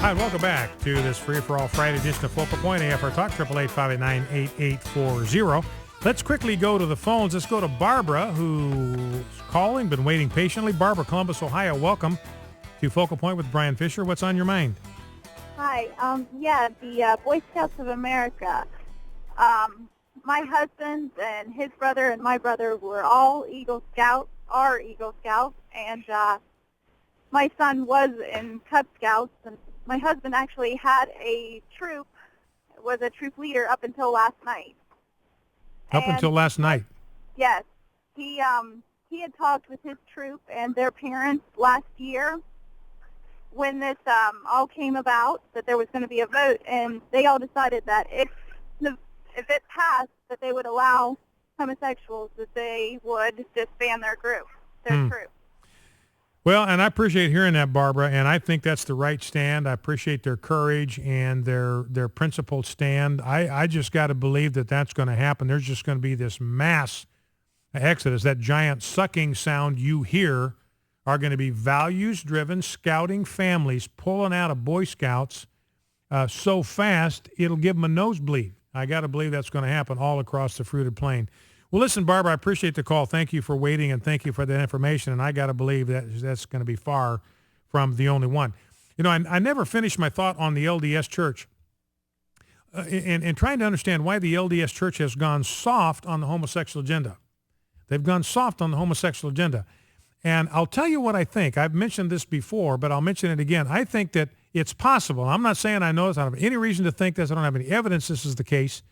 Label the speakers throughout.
Speaker 1: Hi, welcome back to this free-for-all Friday edition of Focal Point AFR Talk, 888-589-8840. Let's quickly go to the phones. Let's go to Barbara, who's calling, been waiting patiently. Barbara, Columbus, Ohio, welcome to Focal Point with Brian Fisher. What's on your mind?
Speaker 2: Hi. The Boy Scouts of America. My husband and his brother and my brother were all Eagle Scouts, and my son was in Cub Scouts, and my husband actually had a troop, was a troop leader up until last night.
Speaker 1: Until last night?
Speaker 2: Yes. He had talked with his troop and their parents last year when this all came about, that there was going to be a vote, and they all decided that if it passed, that they would allow homosexuals, that they would disband their group, their troop.
Speaker 1: Well, and I appreciate hearing that, Barbara, and I think that's the right stand. I appreciate their courage and their principled stand. I just got to believe that that's going to happen. There's just going to be this mass exodus. That giant sucking sound you hear are going to be values-driven scouting families pulling out of Boy Scouts so fast it'll give them a nosebleed. I got to believe that's going to happen all across the fruited plain. Well, listen, Barbara, I appreciate the call. Thank you for waiting, and thank you for that information. And I got to believe that that's going to be far from the only one. You know, I never finished my thought on the LDS Church in trying to understand why the LDS Church has gone soft on the homosexual agenda. They've gone soft on the homosexual agenda. And I'll tell you what I think. I've mentioned this before, but I'll mention it again. I think that it's possible. I'm not saying I know this. I don't have any reason to think this. I don't have any evidence this is the case.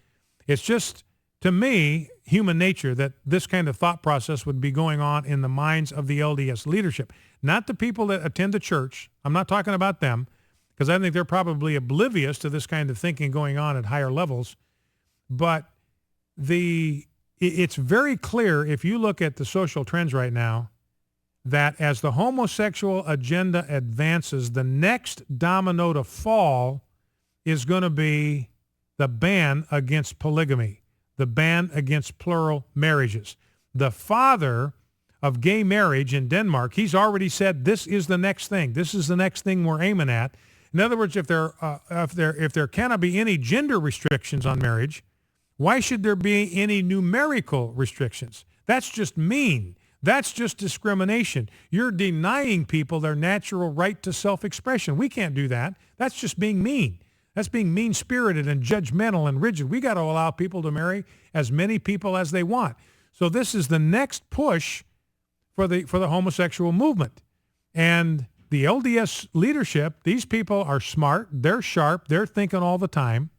Speaker 1: It's just, to me, human nature that this kind of thought process would be going on in the minds of the LDS leadership. Not the people that attend the church. I'm not talking about them, because I think they're probably oblivious to this kind of thinking going on at higher levels. But it's very clear, if you look at the social trends right now, that as the homosexual agenda advances, the next domino to fall is going to be the ban against polygamy, the ban against plural marriages. The father of gay marriage in Denmark, he's already said this is the next thing. This is the next thing we're aiming at. In other words, if there cannot be any gender restrictions on marriage, why should there be any numerical restrictions? That's just mean. That's just discrimination. You're denying people their natural right to self-expression. We can't do that. That's just being mean. That's being mean-spirited and judgmental and rigid. We got to allow people to marry as many people as they want. So this is the next push for the homosexual movement. And the LDS leadership, these people are smart, they're sharp, they're thinking all the time.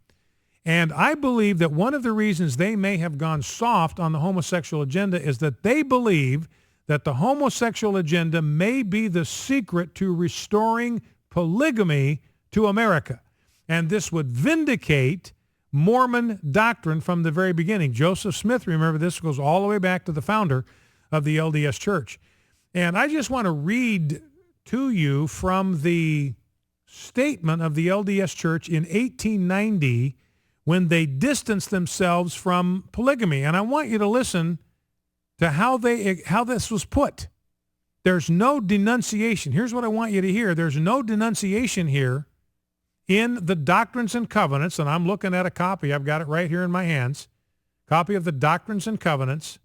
Speaker 1: And I believe that one of the reasons they may have gone soft on the homosexual agenda is that they believe that the homosexual agenda may be the secret to restoring polygamy to America. And this would vindicate Mormon doctrine from the very beginning. Joseph Smith, remember, this goes all the way back to the founder of the LDS Church. And I just want to read to you from the statement of the LDS Church in 1890 when they distanced themselves from polygamy. And I want you to listen to how this was put. There's no denunciation. Here's what I want you to hear. There's no denunciation here in the Doctrines and Covenants, and I'm looking at a copy. I've got it right here in my hands. Copy of the Doctrines and Covenants.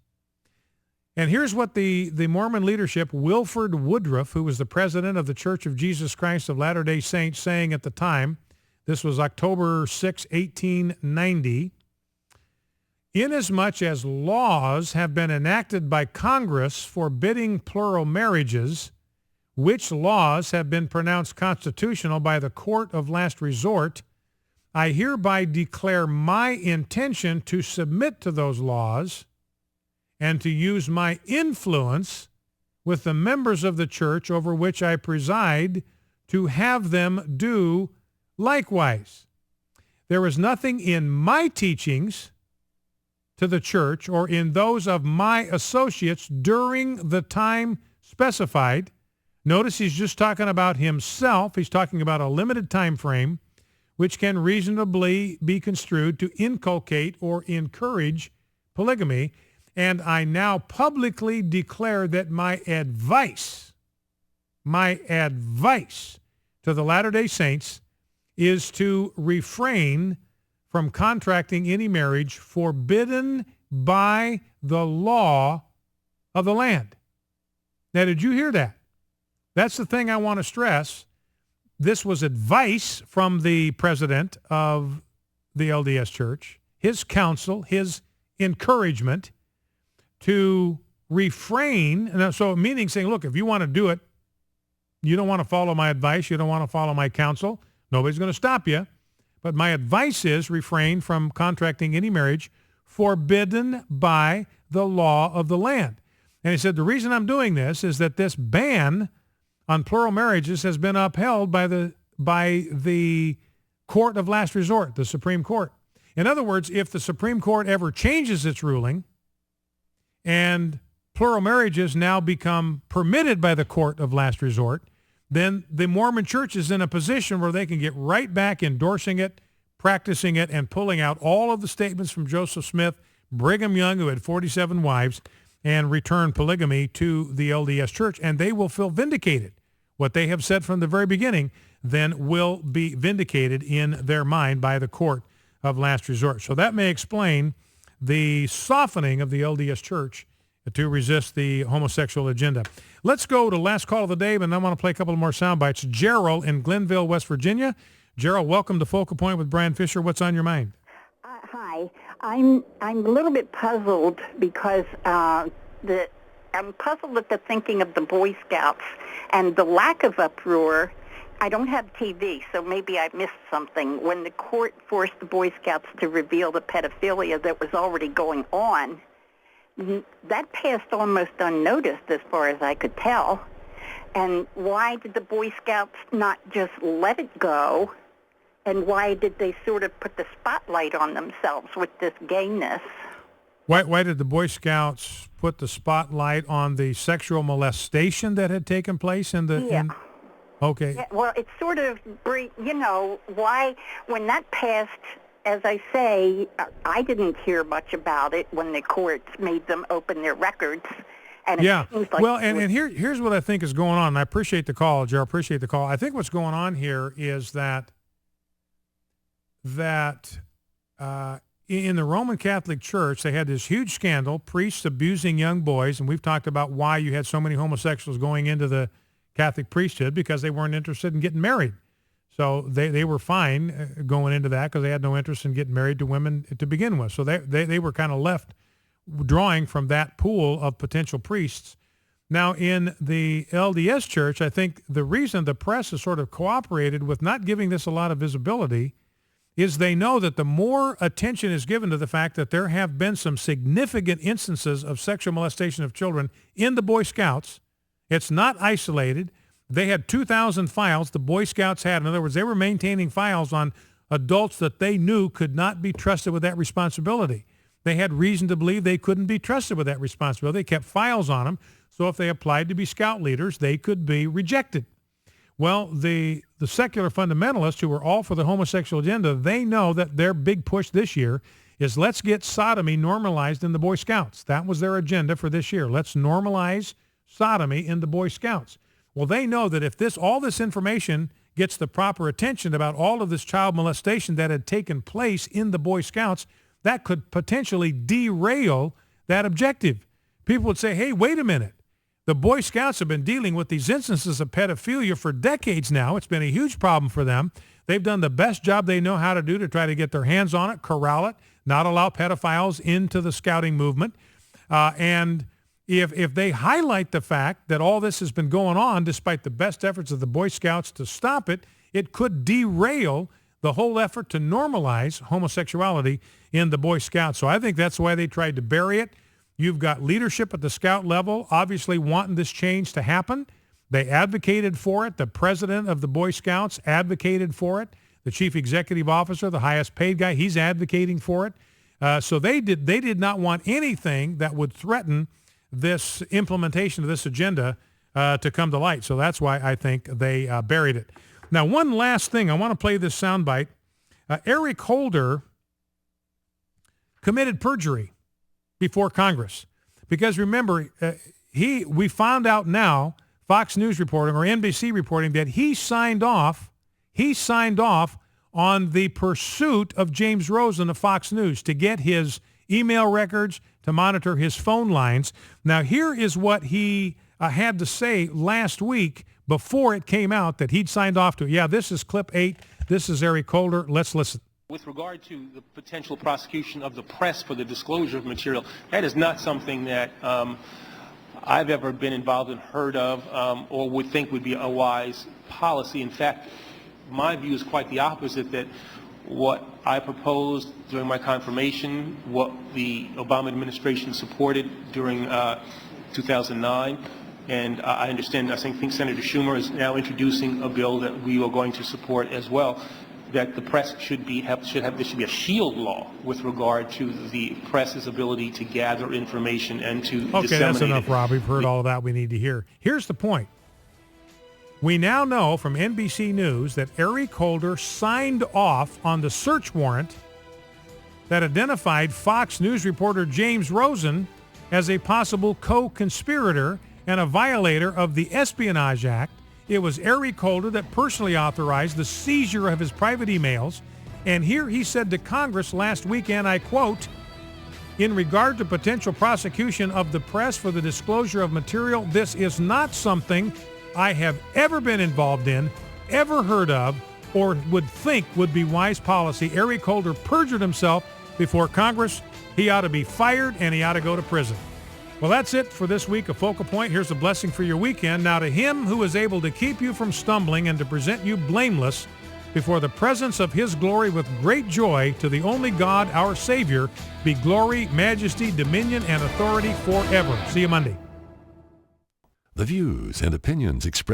Speaker 1: And here's what the Mormon leadership, Wilford Woodruff, who was the president of the Church of Jesus Christ of Latter-day Saints, saying at the time. This was October 6, 1890. Inasmuch as laws have been enacted by Congress forbidding plural marriages, which laws have been pronounced constitutional by the court of last resort, I hereby declare my intention to submit to those laws and to use my influence with the members of the church over which I preside to have them do likewise. There is nothing in my teachings to the church or in those of my associates during the time specified. Notice he's just talking about himself. He's talking about a limited time frame, which can reasonably be construed to inculcate or encourage polygamy. And I now publicly declare that my advice to the Latter-day Saints is to refrain from contracting any marriage forbidden by the law of the land. Now, did you hear that? That's the thing I want to stress. This was advice from the president of the LDS Church, his counsel, his encouragement to refrain. So meaning saying, look, if you want to do it, you don't want to follow my advice, you don't want to follow my counsel, nobody's going to stop you. But my advice is refrain from contracting any marriage forbidden by the law of the land. And he said, the reason I'm doing this is that this ban on plural marriages has been upheld by the court of last resort, the Supreme Court. In other words, if the Supreme Court ever changes its ruling and plural marriages now become permitted by the court of last resort, then the Mormon Church is in a position where they can get right back endorsing it, practicing it, and pulling out all of the statements from Joseph Smith, Brigham Young, who had 47 wives, and return polygamy to the LDS Church, and they will feel vindicated. What they have said from the very beginning then will be vindicated in their mind by the court of last resort. So that may explain the softening of the LDS Church to resist the homosexual agenda. Let's go to last call of the day, and I want to play a couple more sound bites. Gerald in Glenville, West Virginia. Gerald, welcome to Focal Point with Brian Fisher. What's on your mind?
Speaker 3: Hi. I'm a little bit puzzled because I'm puzzled at the thinking of the Boy Scouts and the lack of uproar. I don't have TV, so maybe I missed something. When the court forced the Boy Scouts to reveal the pedophilia that was already going on, that passed almost unnoticed as far as I could tell. And why did the Boy Scouts not just let it go? And why did they sort of put the spotlight on themselves with this gayness?
Speaker 1: Why did the Boy Scouts put the spotlight on the sexual molestation that had taken place in the...
Speaker 3: Yeah.
Speaker 1: Okay.
Speaker 3: Yeah, well, it's sort of, why, when that passed, as I say, I didn't hear much about it when the courts made them open their records. And it seems like
Speaker 1: here's what I think is going on. And I appreciate the call, Gerald. Appreciate the call. I think what's going on here is that in the Roman Catholic Church, they had this huge scandal, priests abusing young boys, and we've talked about why you had so many homosexuals going into the Catholic priesthood, because they weren't interested in getting married. So they were fine going into that because they had no interest in getting married to women to begin with. So they were kind of left drawing from that pool of potential priests. Now, in the LDS Church, I think the reason the press has sort of cooperated with not giving this a lot of visibility is they know that the more attention is given to the fact that there have been some significant instances of sexual molestation of children in the Boy Scouts. It's not isolated. They had 2,000 files the Boy Scouts had. In other words, they were maintaining files on adults that they knew could not be trusted with that responsibility. They had reason to believe they couldn't be trusted with that responsibility. They kept files on them, so if they applied to be scout leaders, they could be rejected. Well, the secular fundamentalists who are all for the homosexual agenda, they know that their big push this year is let's get sodomy normalized in the Boy Scouts. That was their agenda for this year. Let's normalize sodomy in the Boy Scouts. Well, they know that if all this information gets the proper attention about all of this child molestation that had taken place in the Boy Scouts, that could potentially derail that objective. People would say, hey, wait a minute. The Boy Scouts have been dealing with these instances of pedophilia for decades now. It's been a huge problem for them. They've done the best job they know how to do to try to get their hands on it, corral it, not allow pedophiles into the scouting movement. And if they highlight the fact that all this has been going on despite the best efforts of the Boy Scouts to stop it, it could derail the whole effort to normalize homosexuality in the Boy Scouts. So I think that's why they tried to bury it. You've got leadership at the scout level obviously wanting this change to happen. They advocated for it. The president of the Boy Scouts advocated for it. The chief executive officer, the highest paid guy, he's advocating for it. So they did not want anything that would threaten this implementation of this agenda to come to light. So that's why I think they buried it. Now, one last thing. I want to play this soundbite. Eric Holder committed perjury before Congress. Because remember, we found out now, Fox News reporting or NBC reporting, that he signed off on the pursuit of James Rosen of Fox News to get his email records, to monitor his phone lines. Now, here is what he had to say last week before it came out that he'd signed off to it. Yeah, this is clip 8. This is Eric Holder. Let's listen.
Speaker 4: With regard to the potential prosecution of the press for the disclosure of material, that is not something that I've ever been involved in, heard of, or would think would be a wise policy. In fact, my view is quite the opposite, that what I proposed during my confirmation, what the Obama administration supported during 2009, and I understand, I think Senator Schumer is now introducing a bill that we are going to support as well, that the press there should be a shield law with regard to the press's ability to gather information and to disseminate it.
Speaker 1: Okay, that's enough, Rob. We've heard all of that we need to hear. Here's the point. We now know from NBC News that Eric Holder signed off on the search warrant that identified Fox News reporter James Rosen as a possible co-conspirator and a violator of the Espionage Act. It was Eric Holder that personally authorized the seizure of his private emails. And here he said to Congress last weekend, I quote, "In regard to potential prosecution of the press for the disclosure of material, this is not something I have ever been involved in, ever heard of, or would think would be wise policy." Eric Holder perjured himself before Congress. He ought to be fired and he ought to go to prison. Well, that's it for this week of Focal Point. Here's a blessing for your weekend. Now to him who is able to keep you from stumbling and to present you blameless before the presence of his glory with great joy, to the only God, our Savior, be glory, majesty, dominion, and authority forever. See you Monday.
Speaker 5: The views and opinions expressed